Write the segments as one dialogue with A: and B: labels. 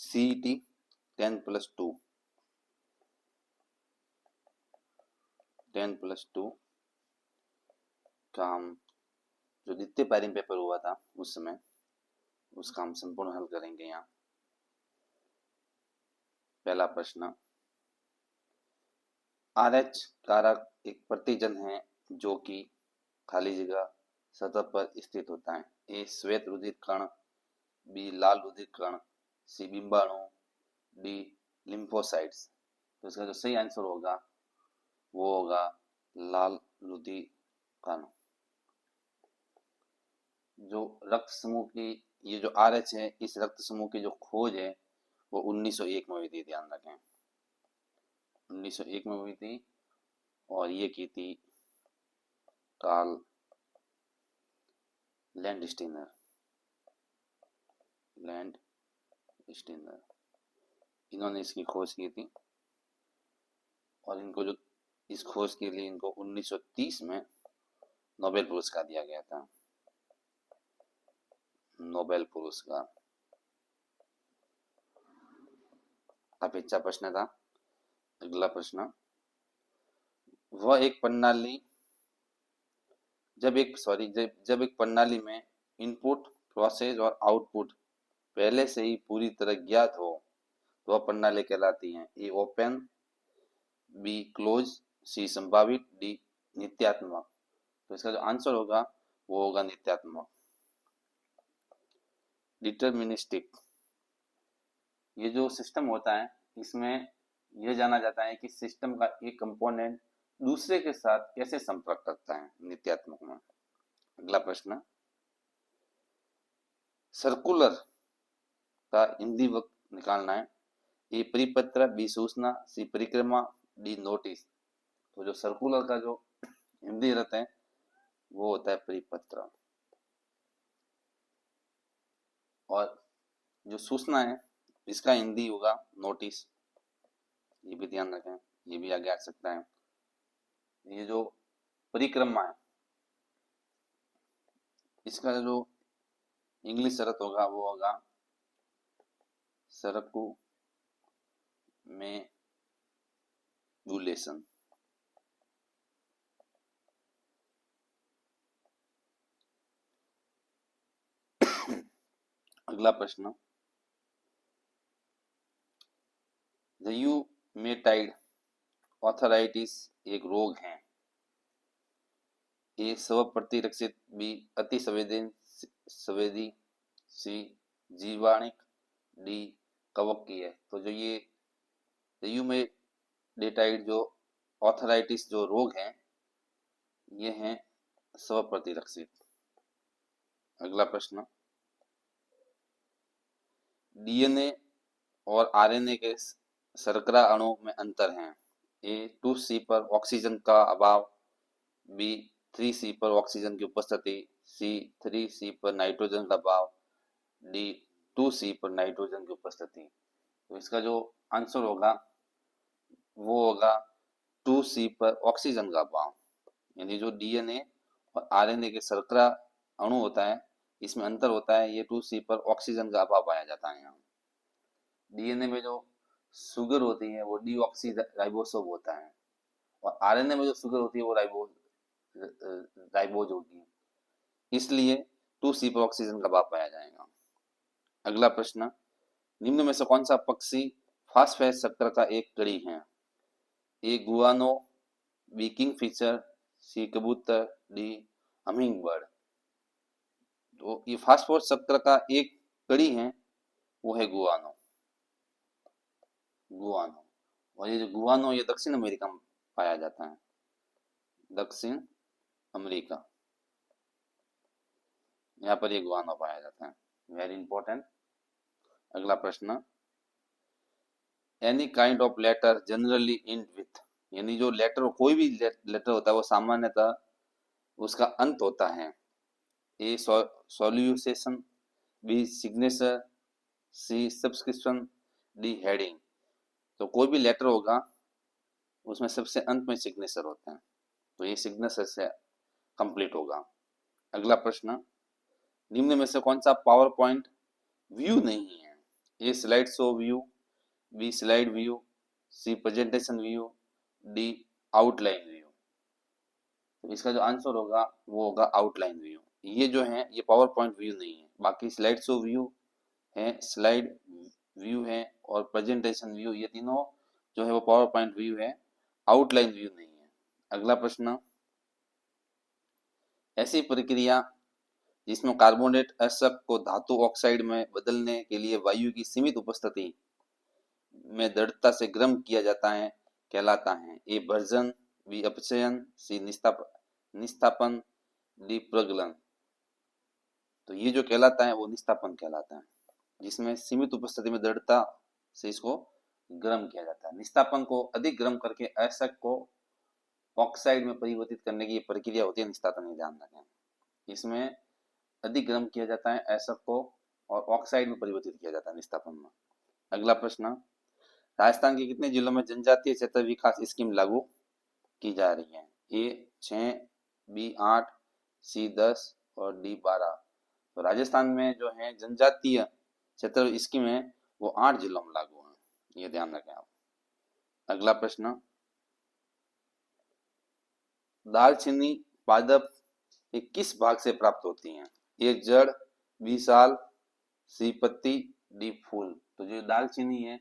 A: CET 10+2 का हम जो द्वितीय पारी में पेपर हुआ था उस समय उसका हम संपूर्ण हल करेंगे। यहाँ पहला प्रश्न, RH कारक एक प्रतिजन है जो कि खाली जगह सतह पर स्थित होता है। ए श्वेत रुधिर कण, बी लाल रुधिर कण, सी बिंबाणु, डी लिम्फोसाइट्स। तो इसका जो सही आंसर होगा वो होगा लाल रुधिर कण। जो रक्त समूह की ये जो RH है, इस रक्त समूह की जो खोज है वो 1901 में हुई थी, ध्यान रखें 1901 में हुई थी, और ये की थी कार्ल लैंडस्टीनर। इन्होंने इसकी खोज की थी, और इनको जो इस खोज के लिए इनको 1930 में नोबेल पुरस्कार दिया गया था, नोबेल पुरस्कार। काफी अच्छा प्रश्न था। अगला प्रश्न, वह एक प्रणाली जब एक प्रणाली में इनपुट, प्रोसेस और आउटपुट पहले से ही पूरी तरह ज्ञात हो तो वह प्रणाली कहलाती है। ए ओपन, बी क्लोज, सी संभावित, डी नित्यात्मक। तो इसका जो आंसर होगा वो होगा नित्यात्मक, डिटर्मिनिस्टिक। ये जो सिस्टम होता है इसमें यह जाना जाता है कि सिस्टम का एक कंपोनेंट दूसरे के साथ कैसे संपर्क करता है नित्यात्मक में। अगला प्रश्न, सर्कुलर का हिंदी वक्त निकालना है। ए परिपत्र, बी सूचना, सी परिक्रमा, डी नोटिस। तो जो सर्कुलर का जो हिंदी अर्थ है वो होता है परिपत्र, और जो सूचना है इसका हिंदी होगा नोटिस। ये भी ध्यान रखें, ये भी आगे आ सकता है। ये जो परिक्रमा है इसका जो इंग्लिश अर्थ होगा वो होगा सर्कुमेजुलेशन। अगला प्रश्न, र्यूमेटाइड आर्थराइटिस एक रोग है। ए स्व प्रतिरक्षित, बी अति संवेदी, सी जीवाणिक, डी कवकीय है। तो जो ये र्यूमेटाइड जो आर्थराइटिस जो रोग है ये है स्व प्रतिरक्षित। अगला प्रश्न, डीएनए और आरएनए के शर्करा अणु में अंतर है। ए 2C पर ऑक्सीजन का अभाव, बी 3C पर ऑक्सीजन की उपस्थिति, सी 3C पर नाइट्रोजन का अभाव, डी 2C पर नाइट्रोजन की उपस्थिति। तो इसका जो आंसर होगा वो होगा 2C पर ऑक्सीजन का अभाव। यानी जो डीएनए और आरएनए के शर्करा अणु होता है इसमें अंतर होता है, ये 2C पर ऑक्सीजन का अभाव पाया जाता है। यहाँ डीएनए में जो शुगर होती है वो डीऑक्सीराइबोसोम होता है, और आरएनए में जो शुगर होती है वो राइबोज होती है, इसलिए 2C पर ऑक्सीजन का अभाव पाया जाएगा। अगला प्रश्न, निम्न में से कौन सा पक्षी फास्फेट शक्कर का एक कड़ी है। ए गुआनो, बी किंगफिशर, सी कबूतर, डी हमिंग बर्ड। तो ये फास्फोरस शक्कर का एक कड़ी है वो है गुआनो। और ये जो गुआनो ये दक्षिण अमेरिका में पाया जाता है, दक्षिण अमेरिका, यहाँ पर ये गुआनो पाया जाता है। Very important. अगला प्रश्न, any kind of letter generally end with. यानी जो लेटर कोई भी लेटर होता है वो सामान्यतः उसका अंत होता है। A solution, B signature, C subscription, D heading. तो कोई भी लेटर होगा उसमें सबसे अंत में सिग्नेचर होता है, तो ये सिग्नेचर से कंप्लीट होगा। अगला प्रश्न, निम्न में से कौन सा पावर पॉइंट व्यू नहीं है। A slide show view, B slide view, C presentation view, D outline view. तो इसका जो आंसर होगा वो होगा आउटलाइन व्यू। ये जो है ये पावर पॉइंट व्यू नहीं है, बाकी स्लाइड शो व्यू है, स्लाइड व्यू है और प्रेजेंटेशन व्यू, ये तीनों जो है वो पावर पॉइंट व्यू है, आउटलाइन व्यू नहीं है। अगला प्रश्न, ऐसी प्रक्रिया जिसमें कार्बोनेट अयस्क को धातु ऑक्साइड में बदलने के लिए वायु की सीमित उपस्थिति में दृढ़ता से गर्म किया जाता है कहलाता है। ए भर्जन, बी अपचयन, सी निस्तापन, डी प्रज्वलन। तो ये जो कहलाता है वो निस्तापन कहलाता है, जिसमें सीमित उपस्थिति में दृढ़ता से इसको गर्म किया जाता है। निस्तापन को अधिक गर्म करके अयस्क को ऑक्साइड में परिवर्तित करने की ये प्रक्रिया होती है निस्तापन, ये ध्यान रखें। इसमें अधिक गर्म किया जाता है अयस्क को और ऑक्साइड में परिवर्तित किया जाता है निस्तापन में। अगला प्रश्न, राजस्थान के कितने जिलों में जनजातीय क्षेत्र विकास स्कीम लागू की जा रही है? ए 6, बी 8, सी 10 और डी 12। तो राजस्थान में जो है जनजातीय क्षेत्र स्कीम है वो 8 जिलों में लागू है, ये ध्यान रखें आप। अगला प्रश्न, दालचीनी पादप ये किस भाग से प्राप्त होती हैं? ए जड़, बी साल, सी पत्ती, डी फूल। तो जो दालचीनी है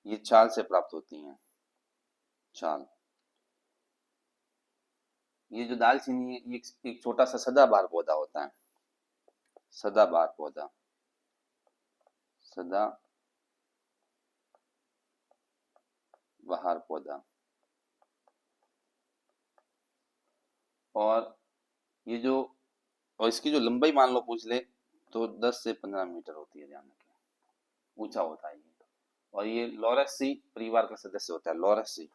A: ये छाल से प्राप्त होती है, छाल। ये जो दालचीनी है ये एक छोटा सा सदाबहार पौधा होता है, सदाबहार पौधा, सदाबहार पौधा। और ये जो, और इसकी जो लंबाई मान लो पूछ ले तो 10 से 15 मीटर होती है, ध्यान रखें, ऊंचा होता है ये। और ये लॉरेसी परिवार का सदस्य होता है, लॉरेसी,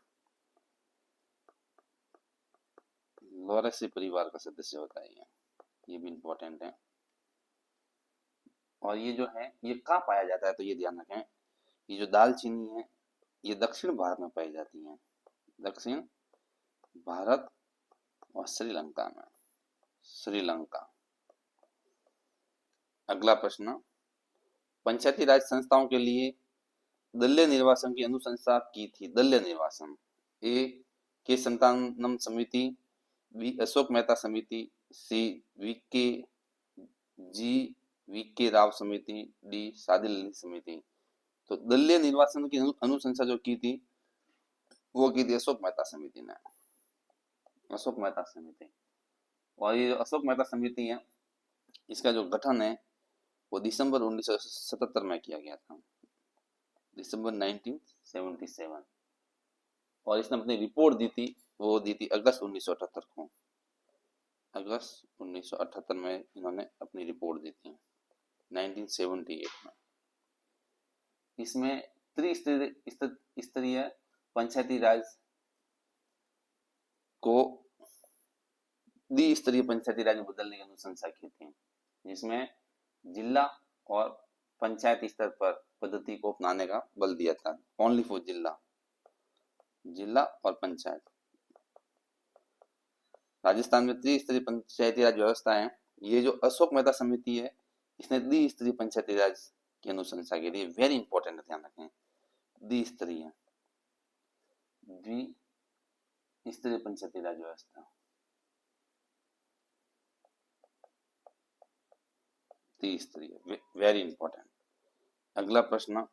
A: लॉरेसी परिवार का सदस्य होता है ये भी इंपॉर्टेंट है। और ये जो है ये कहाँ पाया जाता है? तो ये ध्यान रखें, ये जो दालचीनी है ये दक्षिण भारत में पाई जाती है, दक्षिण भारत और श्रीलंका में, श्रीलंका। अगला प्रश्न, पंचायती राज संस्थाओं के लिए दलीय निर्वाचन की अनुशंसा की थी? दलीय निर्वाचन, ए के संतानम समिति, बी अशोक मेहता समिति, सी वीके जी वीके राव समिति, डी सादी ललित समिति। तो दलीय निर्वाचन की अनुशंसा जो की थी वो की थी अशोक मेहता समिति ने, अशोक मेहता समिति। और ये अशोक मेहता समिति है इसका जो गठन है वो दिसंबर 1977 में किया गया था, दिसंबर 1977। और इसने अपनी रिपोर्ट दी थी, वो दी थी अगस्त 1978 को, अगस्त 1978 में इन्होंने अपनी रिपोर्ट दी थी, 1978 में। इसमें त्रिस्तरीय पंचायती राज को द्विस्तरीय पंचायती राज में बदलने की अनुशंसा की थी, जिसमें जिला और पंचायत स्तर पर पद्धति को अपनाने का बल दिया था, ओनली फॉर जिला, जिला और पंचायत। राजस्थान में त्रिस्तरीय पंचायती राज व्यवस्था है। ये जो अशोक मेहता समिति है इसने द्विस्तरीय पंचायती राज की अनुशंसा के लिए, वेरी इंपॉर्टेंट, ध्यान रखें, द्विस्तरीय, द्विस्तरीय पंचायती राज व्यवस्था, त्रिस्तरीय, वेरी इंपॉर्टेंट। अगला प्रश्न,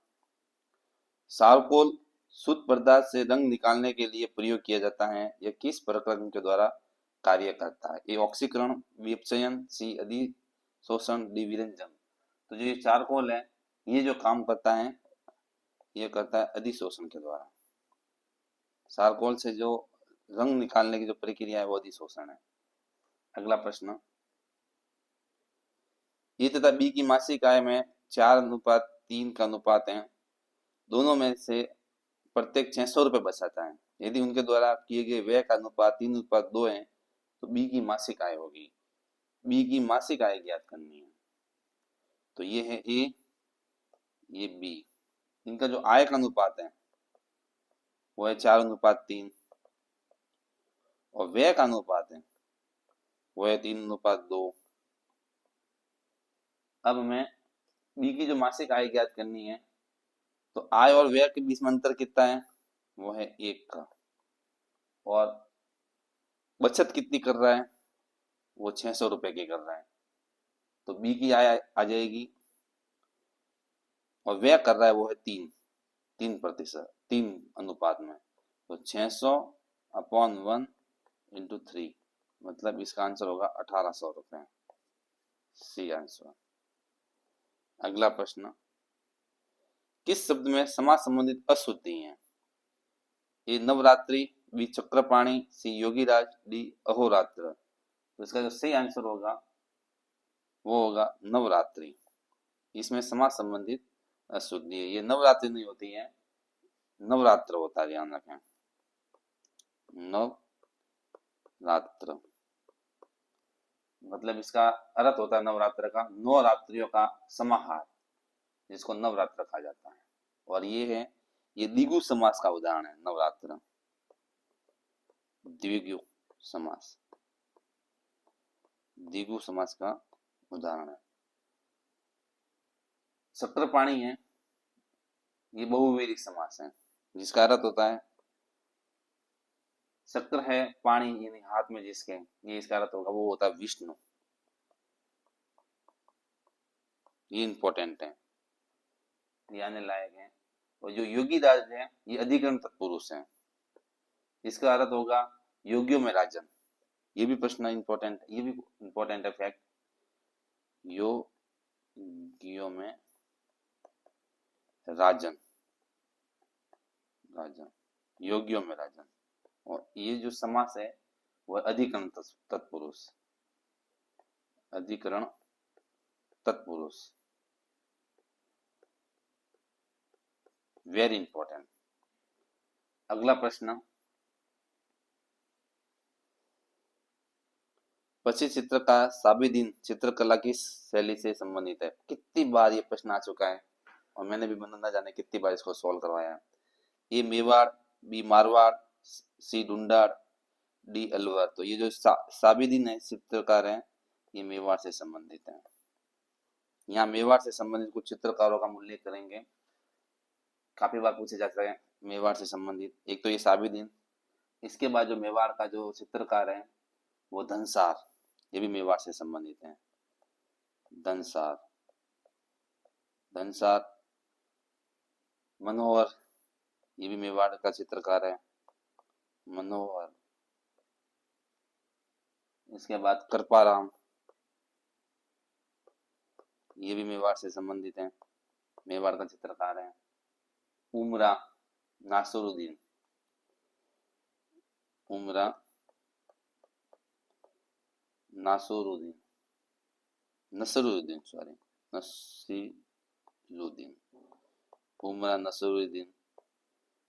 A: चारकोल शुद्ध पदार्थ से रंग निकालने के लिए प्रयोग किया जाता है, यह किस प्रक्रम के द्वारा कार्य करता है? ए ऑक्सीकरण, बी अपचयन, सी अधिशोषण, डी विरंजन। तो जो ये चारकोल है ये जो काम करता है ये करता है अधिशोषण के द्वारा। चारकोल से जो रंग निकालने की जो प्रक्रिया है वो अधिशोषण है। अगला प्रश्न, ए तथा बी की मासिक आय में 4:3 का अनुपात है, दोनों में से प्रत्येक 600 रुपए बचाता है, यदि उनके द्वारा किए गए व्यय का अनुपात 3:2 है तो बी की मासिक आय होगी। बी की मासिक आय ज्ञात करनी है, तो ये है ए, ये बी। इनका जो आय का अनुपात है वो है 4:3 और व्यय का अनुपात है वो है 3:2। अब हमें बी की जो मासिक आय ज्ञात करनी है तो आय और व्यय के बीच में अंतर कितना है? वो है 1 का। और बचत कितनी कर रहा है? वो 600 रुपए की कर रहा है। तो बी की आय आ जाएगी, और व्यय कर रहा है वो है 3% 3 अनुपात में। तो 600 अपॉन 1 इंटू 3, मतलब इसका आंसर होगा 1800 रुपए। C answer. अगला प्रश्न, किस शब्द में समाज संबंधित अशुद्धि है? ए नवरात्रि, बी चक्रपाणी, सी योगीराज, डी अहोरात्र। तो इसका जो सही आंसर होगा वो होगा नवरात्रि। इसमें समाज संबंधित अशुद्धि है। ये नवरात्रि नहीं होती है, नवरात्र होता है, ध्यान रखें। नवरात्र मतलब इसका अर्थ होता है नवरात्र का 9 रात्रियों का समाहार, जिसको नवरात्र कहा जाता है। और ये द्विगु समास का उदाहरण है। नवरात्र द्विगु समास, द्विगु समास का उदाहरण है। चक्रपाणी है, ये बहुव्रीहि समास है, जिसका अर्थ होता है चक्र है, पाणी यानी हाथ में जिसके, ये इसका अर्थ होगा वो होता है विष्णु। ये इंपॉर्टेंट है, ये आने लायक है। और जो योगीराज है ये अधिकरण तत्पुरुष है, इसका अर्थ होगा योगियों में राजन। ये भी प्रश्न इंपॉर्टेंट, ये भी इंपॉर्टेंट है फैक्ट। योगियों में राजन, राजन, योगियों में राजन। और ये जो समास है वह अधिकरण तत्पुरुष, अधिकरण तत्पुरुष। Very important. अगला प्रश्न, पक्षी चित्र का साबिदीन चित्रकला की शैली से संबंधित है। कितनी बार ये प्रश्न आ चुका है और मैंने भी न जाने कितनी बार इसको सॉल्व करवाया है। ए मेवाड़, बी मारवाड़, सी ढूंढाड़, डी अलवर। तो ये जो साबिदीन है चित्रकार है, ये मेवाड़ से संबंधित है। यहाँ मेवाड़ से संबंधित कुछ चित्रकारों का उल्लेख करेंगे, काफी बार पूछे जाते हैं मेवाड़ से संबंधित। एक तो ये साबिदीन, इसके बाद जो मेवाड़ का जो चित्रकार है वो धनसार, ये भी मेवाड़ से संबंधित है। धनसार, धनसार। मनोहर, ये भी मेवाड़ का चित्रकार है, मनोहर। इसके बाद कृपाराम, ये भी मेवाड़ से संबंधित है, मेवाड़ का चित्रकार है। उमरा नासरुद्दीन, उमरा नासरुद्दीन, नसरुद्दीन, सॉरी, नसीरुद्दीन, उमरा नसरुद्दीन,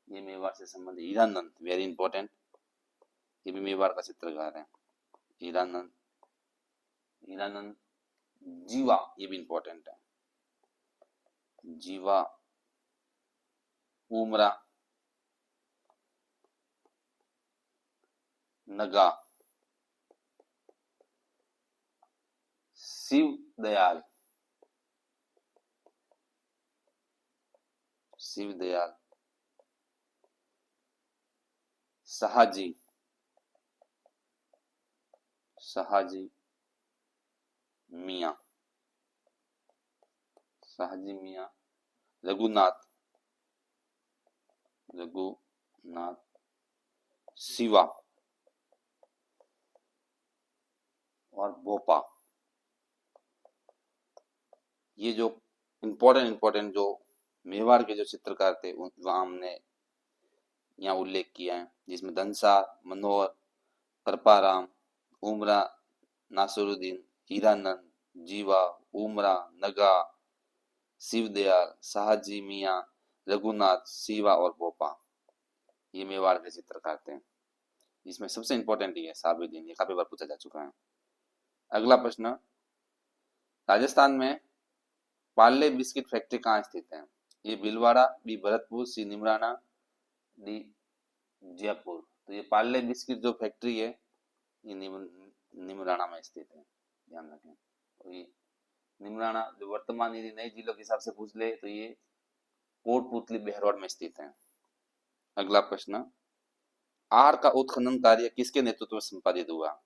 A: ये मेवाड़ से संबंधित। हीरानंद, वेरी इंपॉर्टेंट, ये भी मेवाड़ का चित्रकार है। हीरानंद, हीरानंद। जीवा, ये भी इंपॉर्टेंट है, जीवा। उमरा, नगा, शिव दयाल, शिव दयाल। सहाजी, सहाजी मिया, सहाजी मिया। रघुनाथ, रघुनाथ। शिवा और भोपा। ये जो इंपॉर्टेंट जो मेवाड़ के जो चित्रकार थे वहां हमने यहाँ उल्लेख किया है, जिसमें धनसार, मनोहर, कृपाराम, उमरा नासरुद्दीन, हीरानंद, जीवा, उमरा, नगा, शिवदयाल, शाहजी मियाँ, रघुनाथ, शिवा और भोपा। ये मेवाड़ के चित्रकार थे। इसमें सबसे इंपॉर्टेंट ये है साबिदीन, ये काफी बार पूछा जा चुका है। अगला प्रश्न, राजस्थान में पार्ले बिस्किट फैक्ट्री कहाँ स्थित है? ये भीलवाड़ा, बी भरतपुर, सी निमराना, डी जयपुर। तो ये पार्ले बिस्किट जो फैक्ट्री है ये निमराना में स्थित है, ध्यान रखें। तो ये निमराना जो वर्तमान यदि नए जिलों के हिसाब से पूछ ले तो ये कोटपुतली बहरौड में स्थित है। अगला प्रश्न, आर का उत्खनन कार्य किसके नेतृत्व में संपादित हुआ?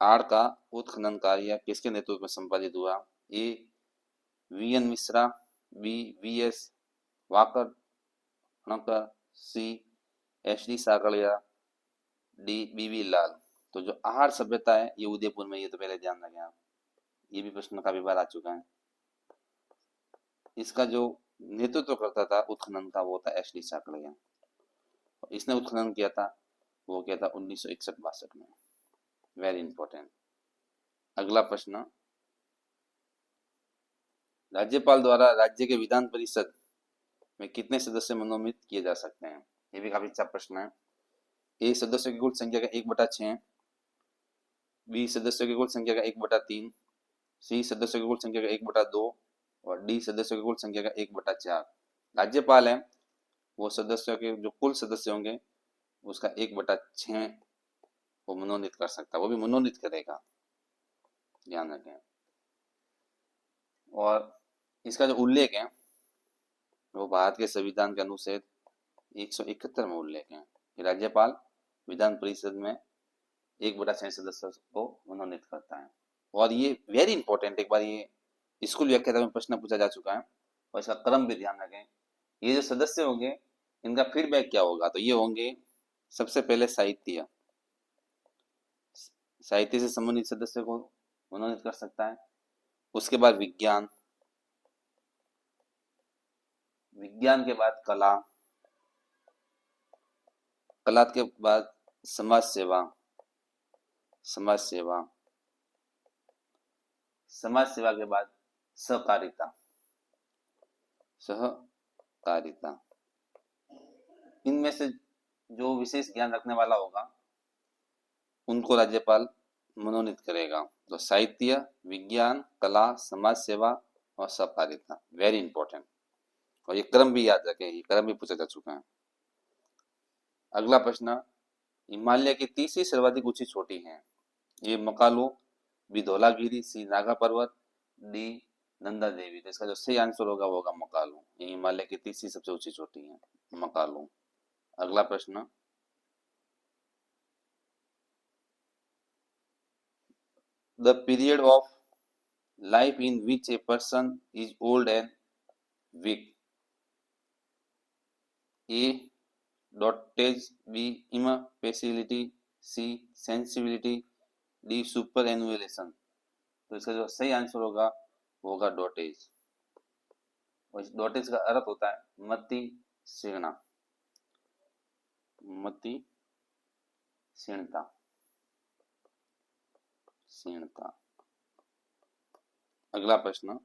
A: आर का उत्खनन कार्य किसके नेतृत्व में संपादित हुआ? A V N Mishra, B V S Wakankar, C H D Sankalia, D B B Lal. तो जो आहार सभ्यता है ये उदयपुर में, ये तो पहले ध्यान रखें आप, ये भी प्रश्न काफी बार आ चुका है। इसका जो नेतृत्व करता था उत्खनन का वो था एच डी साकलिया। इसने उत्खनन किया था, वो किया था 1961-62 में। Very important. अगला प्रश्न, राज्यपाल द्वारा राज्य के विधान परिषद में कितने सदस्य मनोनीत किए जा सकते हैं? ये भी काफी अच्छा प्रश्न है। ए सदस्यों की कुल संख्या का 1/6, बी सदस्यों की कुल संख्या का 1/3, सी सदस्यों की कुल संख्या का 1/2 और डी सदस्यों की कुल संख्या का 1/4। राज्यपाल है वो सदस्यों के जो कुल सदस्य होंगे उसका 1/6 वो मनोनीत कर सकता है, वो भी मनोनीत करेगा, ध्यान रखें। और इसका जो उल्लेख है वो भारत के संविधान के अनुच्छेद 171 में उल्लेख है कि राज्यपाल विधान परिषद में 1/6 सदस्य को मनोनीत करता है। और ये वेरी इंपॉर्टेंट, एक बार ये स्कूल व्याख्याता में प्रश्न पूछा जा चुका है और इसका क्रम भी ध्यान रखें। ये जो सदस्य होंगे इनका फीडबैक क्या होगा? तो ये होंगे सबसे पहले साहित्य, साहित्य से संबंधित सदस्य को मनोनीत कर सकता है। उसके बाद विज्ञान, विज्ञान के बाद कला, कला के बाद समाज सेवा, समाज सेवा, समाज सेवा के बाद सहकारिता, सहकारिता। इनमें से जो विशेष ज्ञान रखने वाला होगा उनको राज्यपाल मनोनीत करेगा। तो साहित्य, विज्ञान, कला, समाज सेवा और सहकारिता, वेरी इंपॉर्टेंट। और ये क्रम भी याद रखें, ये क्रम भी पूछा जा चुका है। अगला प्रश्न, हिमालय की तीसरी सर्वाधिक ऊंची चोटी है? ये मकालू, बी धौलागिरी, सी नागा पर्वत, डी नंदा देवी। तो इसका जो सही आंसर होगा वो होगा मकालू। ये हिमालय की तीसरी सबसे ऊंची चोटी है, मकालू। अगला प्रश्न, the period of life in which a person is old and weak? A dotage, B impossibility, C sensibility, D superannuation. तो इसका जो सही आंसर होगा वो होगा डॉटेज। और इस डॉटेज का अर्थ होता है मति क्षीणता, मति क्षीणता, क्षीणता। अगला प्रश्न,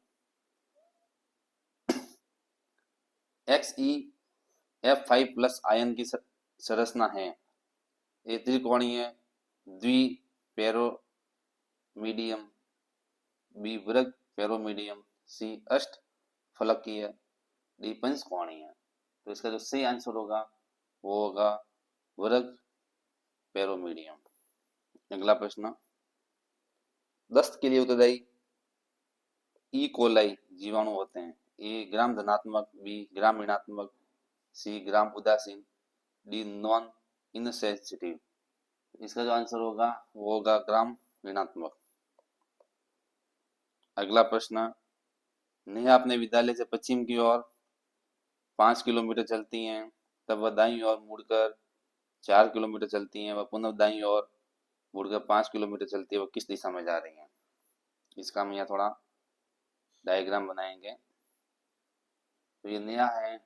A: XeF5+ आयन की संरचना है? ए त्रिकोणीय, द्विपेरोमिडियम, बी वर्ग पेरोमिडियम, सी अष्ट फलकीय, डी पंचकोणीय। तो इसका जो सही आंसर होगा वो होगा वर्ग पेरोमिडियम। अगला प्रश्न, दस्त के लिए उत्तरदायी ई कोलाई जीवाणु होते हैं? ए ग्राम धनात्मक, बी ग्राम ऋणात्मक, सी ग्राम उदासीन, डी नॉन इनसेंसिटिव। इसका जो आंसर होगा वो होगा ग्राम ऋणात्मक। अगला प्रश्न, नेहा अपने विद्यालय से पश्चिम की ओर 5 किलोमीटर चलती हैं, तब वह दाईं ओर मुड़कर 4 किलोमीटर चलती हैं, वह पुनः दाईं ओर मुड़कर 5 किलोमीटर चलती है, वह किस दिशा में जा रही हैं? इसका हम यहाँ थोड़ा डायग्राम बनाएंगे। तो ये नेहा है,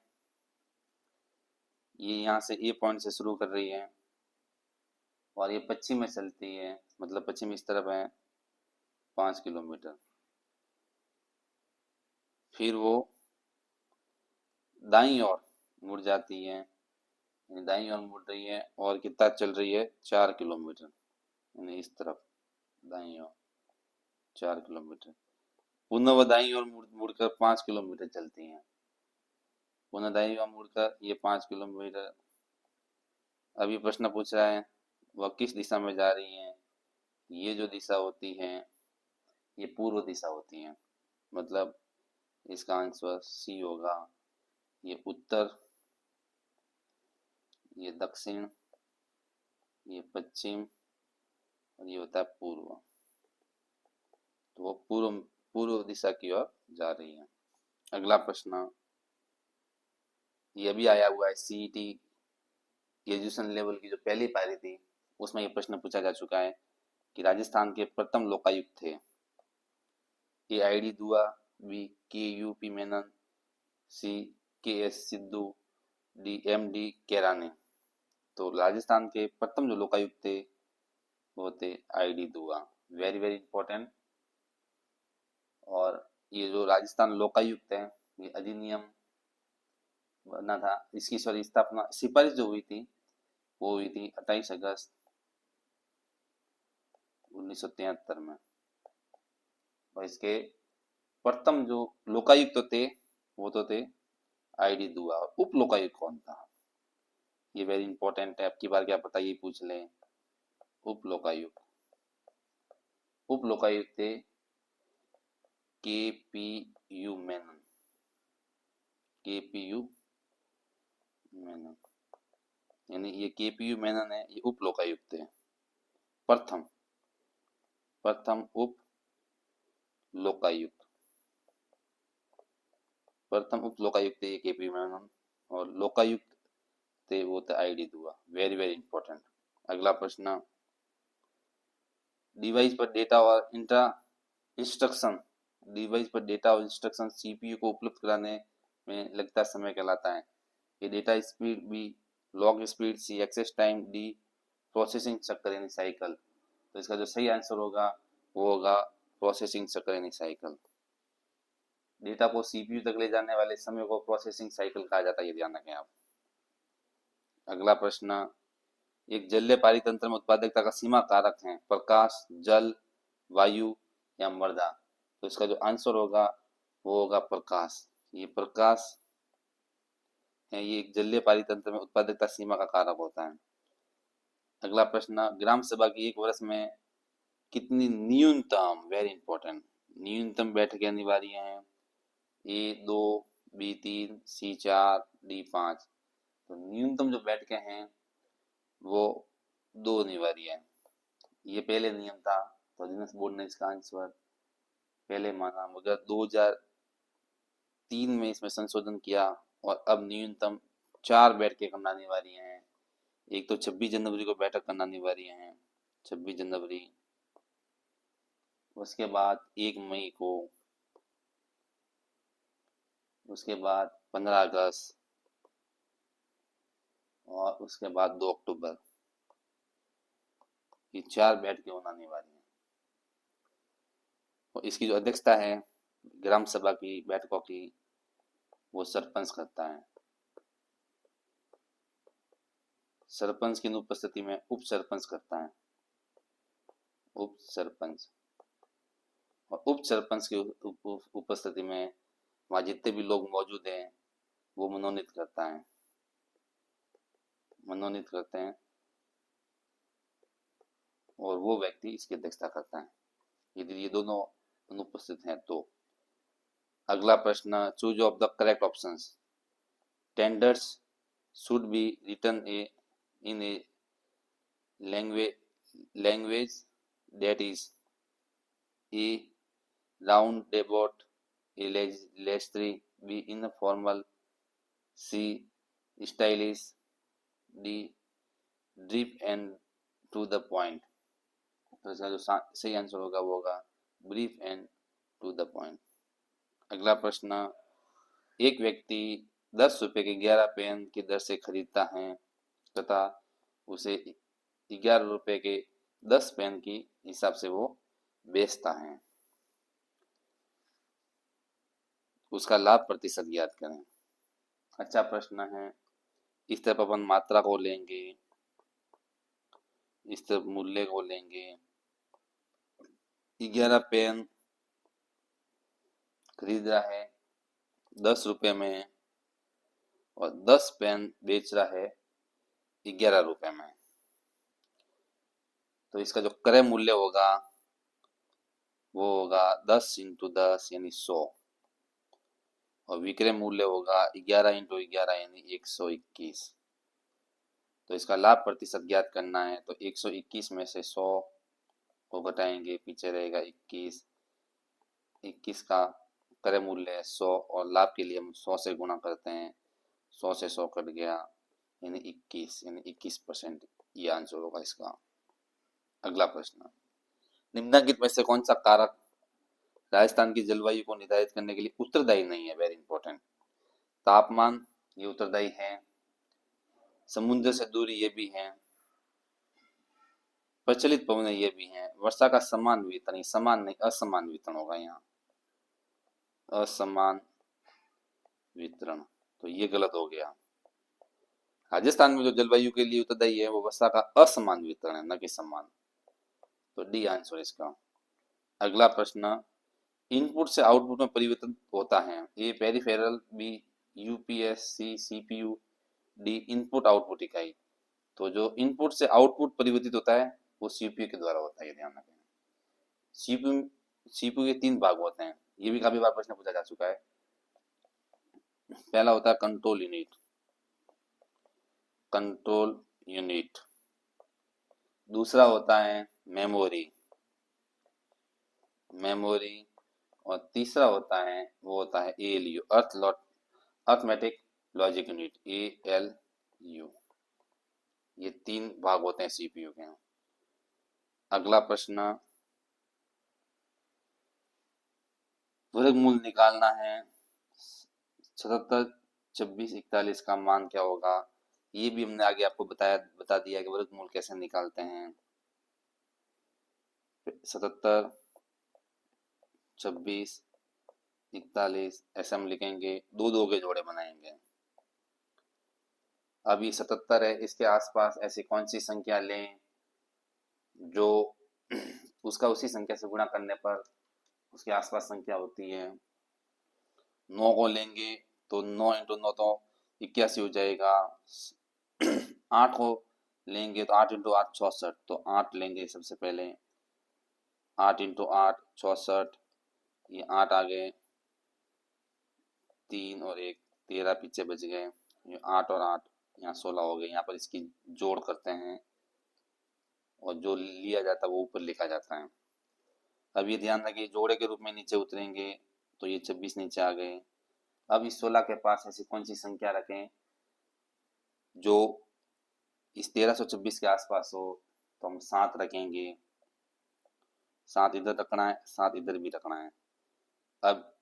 A: ये यहाँ से ए पॉइंट से शुरू कर रही है और ये पश्चिम में चलती है, मतलब पश्चिम इस तरफ है 5 किलोमीटर। फिर वो दाईं ओर मुड़ जाती है, दाईं ओर मुड़ रही है और कितना चल रही है? 4 किलोमीटर, यानी इस तरफ दाईं ओर 4 किलोमीटर। पुनः वह दाईं ओर मुड़कर 5 किलोमीटर चलती हैं, पुनः दाईं ओर मुड़कर ये 5 किलोमीटर। अभी प्रश्न पूछ रहा है वह किस दिशा में जा रही हैं? ये जो दिशा होती है ये पूर्व दिशा होती है, मतलब इसका आंसर सी होगा, ये उत्तर, ये दक्षिण, ये पश्चिम और ये होता है पूर्व। तो वो पूर्व दिशा की ओर जा रही है। अगला प्रश्न, ये भी आया हुआ है सीईटी ग्रेजुएशन लेवल की जो पहली पारी थी उसमें ये प्रश्न पूछा जा चुका है कि राजस्थान के प्रथम लोकायुक्त थे। A I D Dua, B K U P Menon, C K S Sidhu, D M D Kerane. तो राजस्थान के प्रथम जो लोकायुक्त थे वो थे I D Dua. Very very important. और ये जो राजस्थान लोकायुक्त है ये अधिनियम बना था, इसकी सॉरी स्थापना सिफारिश जो हुई थी वो हुई थी 28 अगस्त 1973 में। और इसके प्रथम जो लोकायुक्त थे वो तो थे आई डी दुआ। उप लोकायुक्त कौन था, ये वेरी इंपॉर्टेंट है, आपकी बार क्या पता ये पूछ लें। उप लोकायुक्त, उप लोकायुक्त थे के पी यू मेनन। के पी यू मेनन, यानी ये के पी यू मेनन है, ये उप लोकायुक्त थे। प्रथम प्रथम उप लोकायुक्त, प्रथम उप लोकायुक्त थे के पी मेनन, और लोकायुक्त थे वो थे I D Dua. Very very important. अगला प्रश्न, डिवाइस पर डेटा और इंट्रा इंस्ट्रक्शन, डिवाइस पर डेटा और इंस्ट्रक्शन सीपीयू को उपलब्ध कराने में लगता समय कहलाता है। ये data speed, B log speed, C access time, D processing चक्कर यानी साइकिल। तो इसका जो सही आंसर होगा वो होगा प्रोसेसिंग चक्कर यानी साइकिल। डेटा को सीपीयू तक ले जाने वाले समय को प्रोसेसिंग साइकिल कहा जाता है, ये ध्यान रखें आप। अगला प्रश्न, एक जलीय पारितंत्र में उत्पादकता का सीमा कारक है प्रकाश, जल, वायु या मृदा। तो इसका जो आंसर होगा वो होगा प्रकाश। ये प्रकाश है, ये एक जलीय पारितंत्र में उत्पादकता सीमा का कारक होता है। अगला प्रश्न, ग्राम सभा की एक वर्ष में कितनी न्यूनतम, वेरी इंपॉर्टेंट, न्यूनतम बैठकें अनिवार्य हैं। ए 2, बी 3, सी 4, डी 5। तो न्यूनतम जो बैठकें हैं वो 2 अनिवार्य है। ये पहले नियम था तो गिनेस बोर्ड ने इसका आंसर पहले माना, मगर 2003 में इसमें संशोधन किया और अब न्यूनतम 4 बैठकें करना अनिवार्य हैं। एक तो 26 जनवरी को बैठक करना अनिवार्य है, 26 जनवरी, उसके बाद 1 मई को, उसके बाद 15 अगस्त और उसके बाद 2 अक्टूबर। ये 4 बैठकें होना अनिवार्य है। और इसकी जो अध्यक्षता है ग्राम सभा की बैठकों की वो सरपंच करता है। सरपंच की उपस्थिति में उप सरपंच करता है, उप सरपंच। और उप सरपंच की उपस्थिति में वहाँ जितने भी लोग मौजूद हैं वो मनोनीत करता है, मनोनीत करते हैं और वो व्यक्ति इसकी अध्यक्षता करता है यदि ये दोनों अनुपस्थित हैं तो। अगला प्रश्न, choose of the correct options. Tenders should be written in a language that is A roundabout a लेस्ट्री, B informal, C stylish, D brief and to the point. तो इसका जो सही आंसर होगा वो होगा brief and to the point. अगला प्रश्न, एक व्यक्ति 10 रुपए के 11 पेन की दर से खरीदता है तथा उसे 11 रुपए के 10 पेन की हिसाब से वो बेचता है, उसका लाभ प्रतिशत ज्ञात करें। अच्छा प्रश्न है। इस तरफ अपन मात्रा को लेंगे, इस तरफ मूल्य को लेंगे। 11 पेन खरीद रहा है 10 रुपए में और 10 पेन बेच रहा है 11 रुपए में। तो इसका जो क्रय मूल्य होगा वो होगा 10 × 10 यानी 100। और विक्रय मूल्य होगा 11 इंटू 11 यानी 121। तो इसका लाभ प्रतिशत ज्ञात करना है, तो 121 में से 100 को घटाएंगे, पीछे रहेगा 21। 21 का क्रय मूल्य है 100 और लाभ के लिए हम 100 से गुणा करते हैं, 100 से 100 कट गया यानी 21, यानी 21%। ये आंसर होगा इसका। अगला प्रश्न, निम्नलिखित में से कौन सा कारक राजस्थान की जलवायु को निर्धारित करने के लिए उत्तरदायी नहीं है? Very important. तापमान ये उत्तरदायी है, समुद्र से दूरी ये भी है, प्रचलित पवनें ये भी हैं, वर्षा का समान वितरण, समान नहीं असमान वितरण होगा यहाँ, असमान वितरण, तो ये गलत हो गया। राजस्थान में जो जलवायु के लिए उत्तरदायी है वो वर्षा का असमान वितरण है, न कि समान। तो डी आंसर इसका। अगला प्रश्न, इनपुट से आउटपुट में परिवर्तन होता है, A peripheral, B UPS, C CPU, D input output इकाई। तो जो इनपुट से आउटपुट परिवर्तित होता है वो सीपीयू के द्वारा होता है, ध्यान रखें। सीपीयू सीपीयू के 3 भाग होते हैं, ये भी काफी बार प्रश्न पूछा जा चुका है। पहला होता है कंट्रोल यूनिट, कंट्रोल यूनिट। दूसरा होता है मेमोरी, मेमोरी। और तीसरा होता है वो होता है ALU, arithmetic logic unit, ALU. ये 3 भाग होते हैं सीपीयू के। अगला प्रश्न, वर्गमूल निकालना है, 77 26 41 का मान क्या होगा? ये भी हमने आगे आपको बता दिया कि वर्गमूल कैसे निकालते हैं। 77 26 41 ऐसे हम लिखेंगे, दो दो के जोड़े बनाएंगे। अब ये 77 है, इसके आसपास ऐसी कौन सी संख्या लें जो उसका उसी संख्या से गुणा करने पर उसके आसपास संख्या होती है। 9 को लेंगे तो 9 इंटू 9 तो 81 हो जाएगा। 8 को लेंगे तो 8 इंटू 8 64, तो 8 लेंगे सबसे पहले, 8 इंटू 8 64, ये 8 आ गए, 3 और 1 13 पीछे बच गए, ये 8 और 8 यहाँ 16 हो गए। यहाँ पर इसकी जोड़ करते हैं और जो लिया जाता है वो ऊपर लिखा जाता है। अब ये ध्यान रखिए, जोड़े के रूप में नीचे उतरेंगे तो ये 26 नीचे आ गए। अब इस 16 के पास ऐसी कौन सी संख्या रखें जो इस 1326 के आसपास हो? तो हम 7 रखेंगे, 7 इधर रखना है, 7 इधर भी रखना है। अब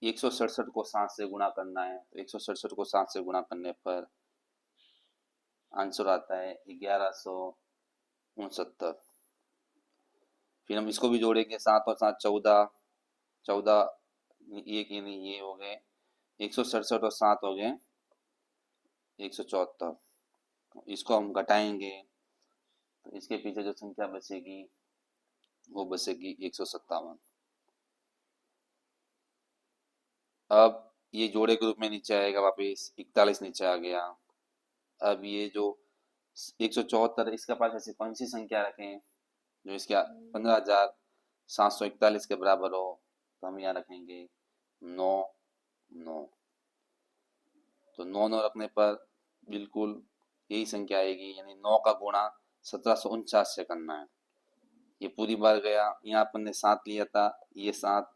A: 167 को 7 से गुणा करना है, तो 167 को 7 से गुणा करने पर आंसर आता है 1169। फिर हम इसको भी जोड़ेंगे, 7 और 7 14, 14 एक यानी ये हो गए, 167 और 7 हो गए 174। इसको हम घटाएंगे तो इसके पीछे जो संख्या बचेगी वो बचेगी 157। अब ये जोड़े के रूप में नीचे आएगा, वापस 41 नीचे आ गया। अब ये जो 174, इसके पास ऐसी कौन सी संख्या रखें जो इसके 15,741 के बराबर हो? तो हम यहाँ रखेंगे 9 9। तो 9 9 रखने पर बिल्कुल यही संख्या आएगी, यानी 9 का गुणा 1749 से करना है। ये पूरी बार गया, यहाँ अपन ने 7 लिया था, ये 7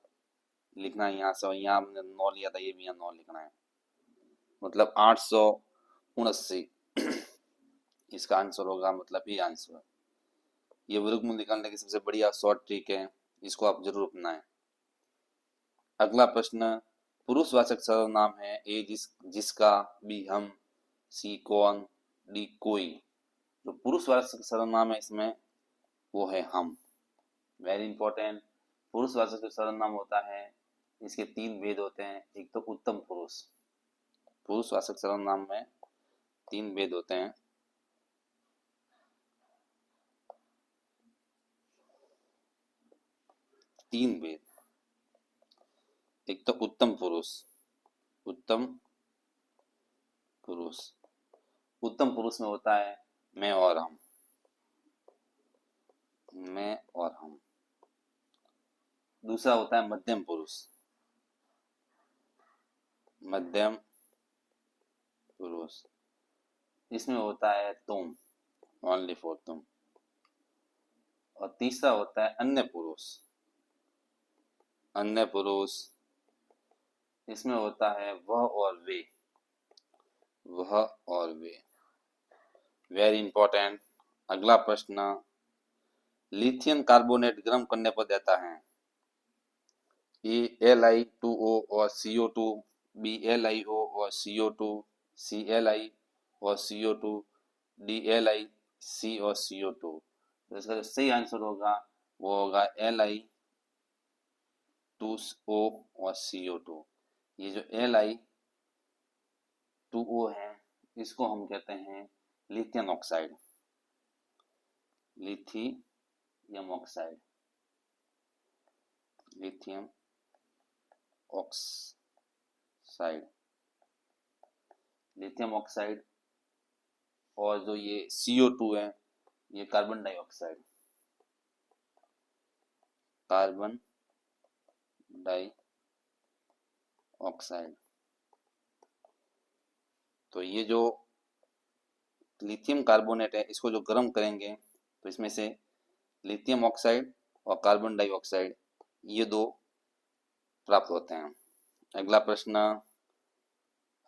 A: लिखना है यहाँ से, और यहाँ हमने 9 लिया था, ये भी यहाँ 9 लिखना है, मतलब 879। इसका आंसर होगा, मतलब ये आंसर। ये वर्गमूल निकालने की सबसे बढ़िया शॉर्ट ट्रिक है, इसको आप जरूर अपनाएं। अगला प्रश्न, पुरुषवाचक सर्वनाम है, ए जिसका, बी हम, सी कौन, डी कोई। जो पुरुषवाचक सर्वनाम है इसमें वो है हम। Very important. पुरुषवाचक जो सर्वनाम होता है इसके 3 भेद होते हैं। एक तो उत्तम पुरुष, पुरुषवाचक सर्वनाम में 3 भेद होते हैं। एक तो उत्तम पुरुष, उत्तम पुरुष, उत्तम पुरुष में होता है मैं और हम, मैं और हम। दूसरा होता है मध्यम पुरुष, मध्यम पुरुष, इसमें होता है तुम, ओनली फॉर तुम। और तीसरा होता है अन्य पुरुष, अन्य पुरुष, इसमें होता है वह और वे, वह और वे। Very important. अगला प्रश्न, लिथियम कार्बोनेट गर्म करने पर देता है ए Li2O और CO2, बी LiO और CO2, सी Li और CO2, डी LiC और CO2। तो इसका जो सही आंसर होगा वो होगा Li2O और CO2। ये जो Li2O है इसको हम कहते हैं lithium oxide, lithium oxide, lithium oxide, lithium oxide. और जो ये CO2 है ये कार्बन डाइऑक्साइड, कार्बन डाइऑक्साइड। तो ये जो लिथियम कार्बोनेट है इसको जो गर्म करेंगे तो इसमें से लिथियम ऑक्साइड और कार्बन डाइऑक्साइड ये दो प्राप्त होते हैं। अगला प्रश्न,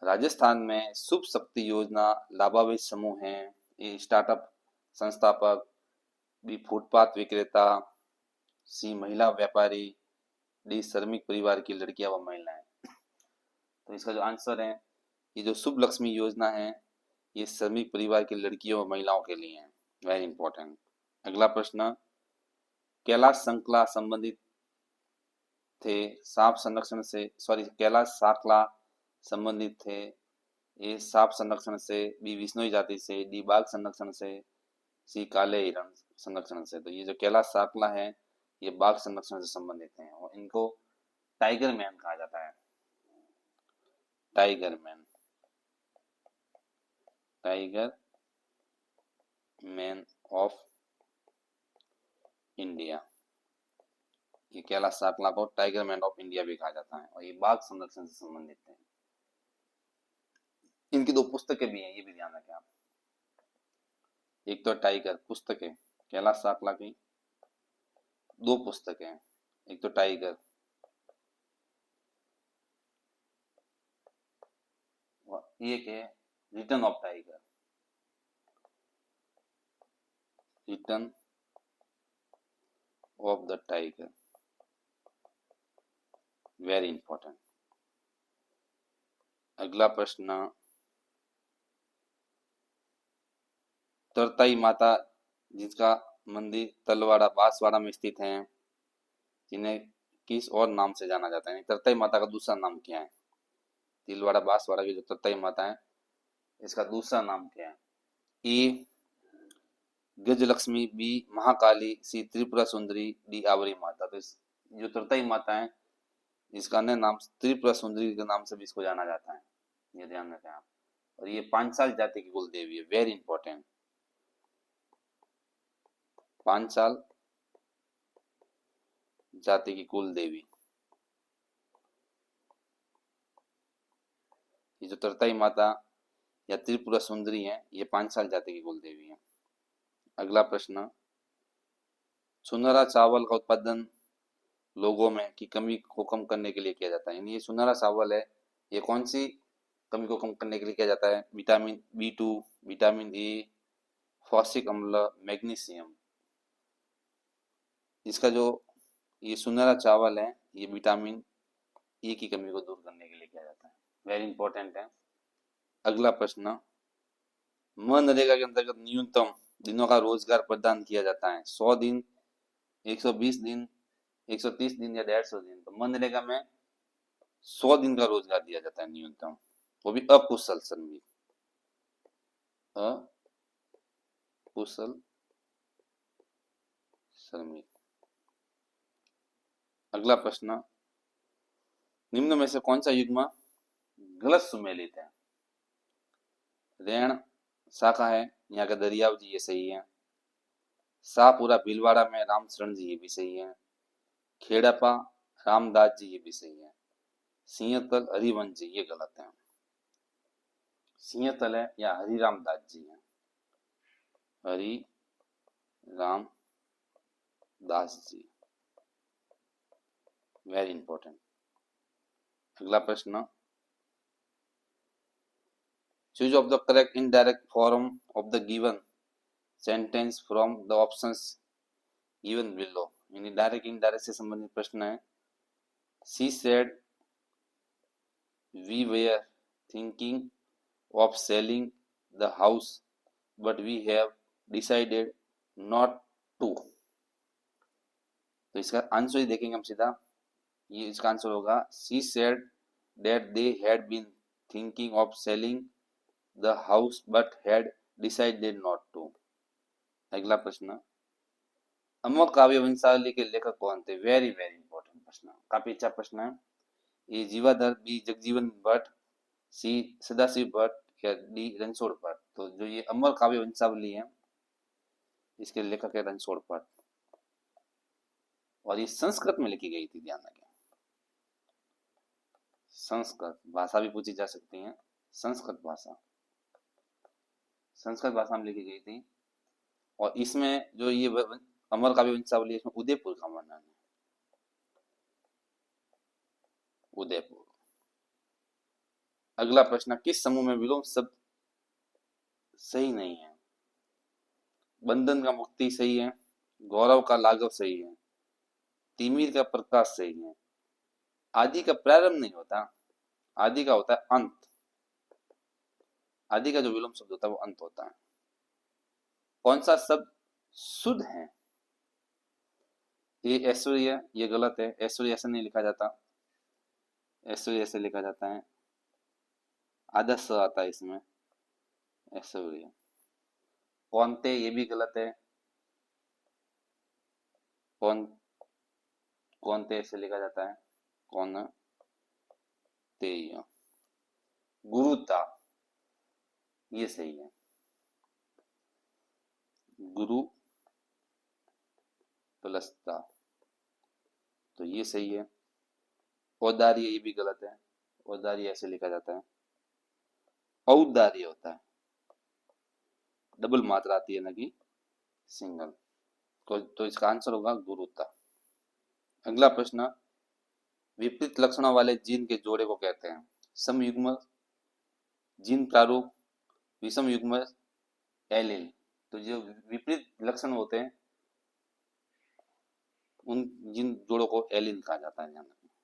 A: राजस्थान में शुभ शक्ति योजना लाभान्वित समूह है, ए स्टार्टअप संस्थापक, बी फुटपाथ विक्रेता, सी महिला व्यापारी, डी श्रमिक परिवार की लड़कियां व महिलाएं। तो इसका जो आंसर है ये जो शुभ लक्ष्मी योजना है ये श्रमिक परिवार की लड़कियों और महिलाओं के लिए है। Very important. अगला प्रश्न, कैलाश संकला संबंधित थे सांप संरक्षण से, कैलाश साकला संबंधित थे ए सांप संरक्षण से, बी विश्नोई जाति से, डी बाघ संरक्षण से, सी काले हिरण संरक्षण से। तो ये जो कैलाश साकला है ये बाघ संरक्षण से संबंधित हैं और इनको टाइगर मैन कहा जाता है, tiger man, tiger man of India. ये कैलाश साकला को टाइगर मैन ऑफ इंडिया भी कहा जाता है और ये बाघ संरक्षण से संबंधित है। इनकी दो पुस्तकें भी हैं, ये भी ध्यान रखें आप। एक तो टाइगर पुस्तकें, कैलाश साकला की दो पुस्तकें हैं, एक तो टाइगर, एक है return of tiger, return of the tiger. Very important. अगला प्रश्न, तरताई माता जिसका मंदिर तलवाड़ा बांसवाड़ा में स्थित है जिन्हें किस और नाम से जाना जाता है, तरताई माता का दूसरा नाम क्या है? तिलवाड़ा बांसवाड़ा की जो तरताई माता है इसका दूसरा नाम क्या है? ए गजलक्ष्मी, बी महाकाली, सी त्रिपुरा सुंदरी, डी आवरी माता। तो इस जो तरताई माता है इसका अन्य नाम त्रिपुरा सुंदरी के नाम से भी इसको जाना जाता है, ये ध्यान रखें आप। और ये पांचाल जाति की कुल देवी है, वेरी इंपॉर्टेंट। पांचाल जाति की कुल देवी, ये जो तरताई माता या त्रिपुरा सुंदरी है ये पांचाल जाति की कुल देवी है। अगला प्रश्न, सुनहरा चावल का उत्पादन लोगों में की कमी को कम करने के लिए किया जाता है। ये सुनहरा चावल है ये कौन सी कमी को कम करने के लिए किया जाता है? विटामिन B2, विटामिन ए, फॉस्फिक अम्ल, मैग्नीशियम। इसका जो ये सुनहरा चावल है ये विटामिन ए की कमी को दूर करने के लिए किया जाता है, वेरी इंपॉर्टेंट है। अगला प्रश्न, मनरेगा के अंतर्गत न्यूनतम दिनों का रोजगार प्रदान किया जाता है, 100 दिन, 120 दिन, 130 दिन या 150 दिन। तो मनरेगा में 100 दिन का रोजगार दिया जाता है न्यूनतम, वो भी अकुशल श्रमिक, अकुशल श्रमिक। अगला प्रश्न, निम्न में से कौन सा युग्म गलत सुमेलित है? रेण शाखा है यहाँ का दरियाव जी ये सही है, शाहपुरा भीलवाड़ा में रामशरण जी ये भी सही है, खेड़ापा रामदास जी ये भी सही है। सिंहतल हरिवंश जी, ये गलत है। सिंहतल है या हरिराम दास जी है, हरि राम दास जी, वेरी इंपॉर्टेंट। अगला प्रश्न, choose of the correct indirect form of the given sentence from the options given below. यानी डायरेक्ट इनडायरेक्ट से संबंधित प्रश्न है। She said we were thinking of selling the house but we have decided not to. तो इसका answer ही देखेंगे हम सीधा। ये इसका आंसर होगा she said that they had been thinking of selling the house but had decided not to. अगला प्रश्न, अमर काव्य वंशावली के लेखक कौन थे? वेरी वेरी इंपॉर्टेंट प्रश्न, काफी अच्छा प्रश्न है। ए जीवाधर, बी जगजीवन भट्ट, सी सदाशिव भट्ट या डी रणछोड़ भट्ट। तो जो ये अमर काव्य वंशावली है इसके लेखक है रणछोड़ भट्ट और ये संस्कृत में लिखी गई थी। ध्यान रखें, संस्कृत भाषा भी पूछी जा सकती है। संस्कृत भाषा, संस्कृत भाषा में लिखी गई थी और इसमें जो ये अमर काव्य वंशावली है इसमें उदयपुर का वर्णन है। उदयपुर। अगला प्रश्न, किस समूह में विलोम शब्द सही नहीं है? बंधन का मुक्ति सही है, गौरव का लाघव सही है, तिमिर का प्रकाश सही है, आदि का प्रारंभ नहीं होता, आदि का होता है अंत। आदि का जो विलोम शब्द होता है वो अंत होता है। कौन सा शब्द शुद्ध है? ये ऐश्वर्य, ये गलत है। ऐश्वर्य ऐसे नहीं लिखा जाता, ऐश्वर्य ऐसे लिखा जाता है, आधा स आता है इसमें, ऐश्वर्य। कौनते, ये भी गलत है। कौन कौनते ऐसे लिखा जाता है, कौन तेय। गुरुता, ये सही है, गुरु प्लसता, तो ये सही है। औदार्य, ये भी गलत है, औदार्य ऐसे लिखा जाता है, औदार्य होता है, डबल मात्रा आती है ना कि सिंगल। तो इसका आंसर होगा गुरुता। अगला प्रश्न, विपरीत लक्षणों वाले जीन के जोड़े को कहते हैं? समयुग्म, जीन प्रारूप, विषम युग्म, एलील। तो जो विपरीत लक्षण होते हैं उन जिन जोड़ों को एलील कहा जाता है।